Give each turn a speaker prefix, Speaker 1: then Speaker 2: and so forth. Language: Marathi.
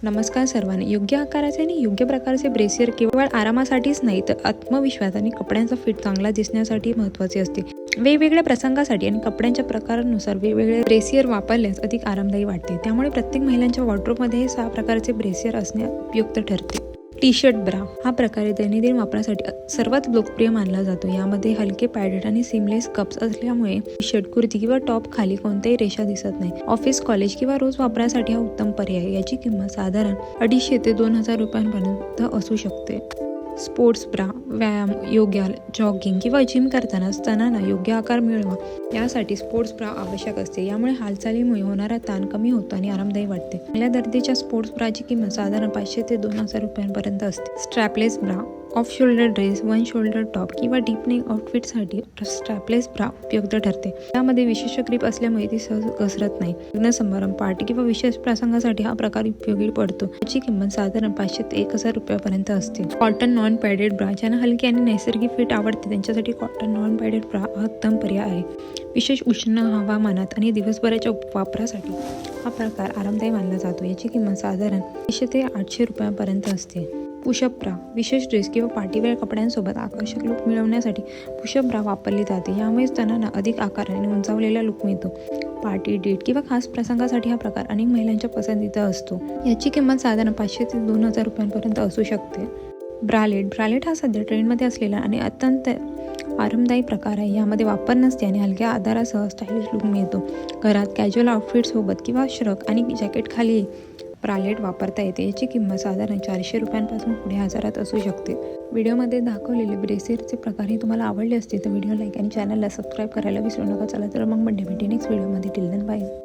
Speaker 1: नमस्कार सर्वांनी. योग्य आकाराचे आणि योग्य प्रकारचे ब्रेसियर केवळ आरामासाठीच नाही तर आत्मविश्वास आणि कपड्यांचा फिट चांगला दिसण्यासाठी महत्त्वाचे असते. वेगवेगळ्या प्रसंगासाठी आणि कपड्यांच्या प्रकारानुसार वेगवेगळे ब्रेसियर वापरल्यास अधिक आरामदायी वाटते. त्यामुळे प्रत्येक महिलांच्या वॉर्डरोबमध्ये हे 6 प्रकारचे ब्रेसियर असणे उपयुक्त ठरते. टी शर्ट ब्रा हा प्रकारे दैनंदिन वापरासाठी सर्वात लोकप्रिय मानला जातो. यामध्ये हलके पॅडेड आणि सीमलेस कप्स असल्यामुळे शर्ट, कुर्ती किंवा टॉप खाली कोणत्याही रेषा दिसत नाही. ऑफिस, कॉलेज किंवा रोज वापरासाठी हा उत्तम पर्याय. याची किंमत साधारण 250 ते 2000 रुपयांपर्यंत असू शकते. स्पोर्ट्स ब्रा व्यायाम, योगा, जॉगिंग किंवा जिम करताना स्तनांना योग्य आकार मिळवा यासाठी स्पोर्ट्स ब्रा आवश्यक असते. यामुळे हालचालीमुळे होणारा ताण कमी होतो आणि आरामदायी वाटते. चांगल्या दर्जाच्या स्पोर्ट्स ब्राची किंमत साधारण 500 ते 2000 रुपयांपर्यंत असते. Strapless bra off shoulder dress, one shoulder top किंवा डीप नेक आउटफिटसाठी स्ट्रॅपलेस ब्रा उपयुक्त ठरते. त्यामध्ये विशेष ग्रीप असल्यामुळे ती सहज घसरत नाही. लग्न समारंभ, पार्टी किंवा विशेष प्रसंगासाठी हा प्रकार उपयोगी पडतो. याची किंमत साधारण 500 ते 1000 रुपयांपर्यंत असते. कॉटन नॉन पॅडेड ब्रा ज्यांना हलकी आणि नैसर्गिक फिट आवडते त्यांच्यासाठी कॉटन नॉन पॅडेड ब्रा हा उत्तम पर्याय आहे. विशेष उष्ण हवामानात आणि दिवसभराच्या वापरासाठी हा प्रकार आरामदायी मानला जातो. याची किंमत साधारण 500 ते 800 रुपयांपर्यंत असते. पुशअप ब्रा विशेष ड्रेस किंवा पार्टीवेअर कपड्यांसोबत आकर्षक लुक मिळवण्यासाठी पुशअप ब्रा वापरली जाते. यामुळे स्तनांना अधिक आकार आणि उंचावलेला लुक मिळतो. पार्टी, डेट किंवा खास प्रसंगासाठी हा प्रकार अनेक महिलांच्या पसंतीचा असतो. याची किंमत साधारण 500 ते 2000 रुपयांपर्यंत असू शकते. ब्रालेट हा सध्या ट्रेंडमध्ये असलेला आणि अत्यंत आरामदायी प्रकार आहे. यामध्ये वापर नसते आणि हलक्या आधारासह स्टायलिश लुक मिळतो. घरात कॅज्युअल आउटफिटसोबत किंवा श्रग आणि जॅकेट खाली ब्रालेट वापरता येते. याची किंमत साधारण 400 रुपयांपासून पुढे हजारात असू शकते. व्हिडिओमध्ये दाखवलेले ब्रेसियरचे प्रकार हे तुम्हाला आवडले असतील तर व्हिडिओ लाईक आणि चॅनलला सबस्क्राईब करायला विसरू नका. चला तर मग भेटू नेक्स्ट व्हिडिओमध्ये. Till then bye.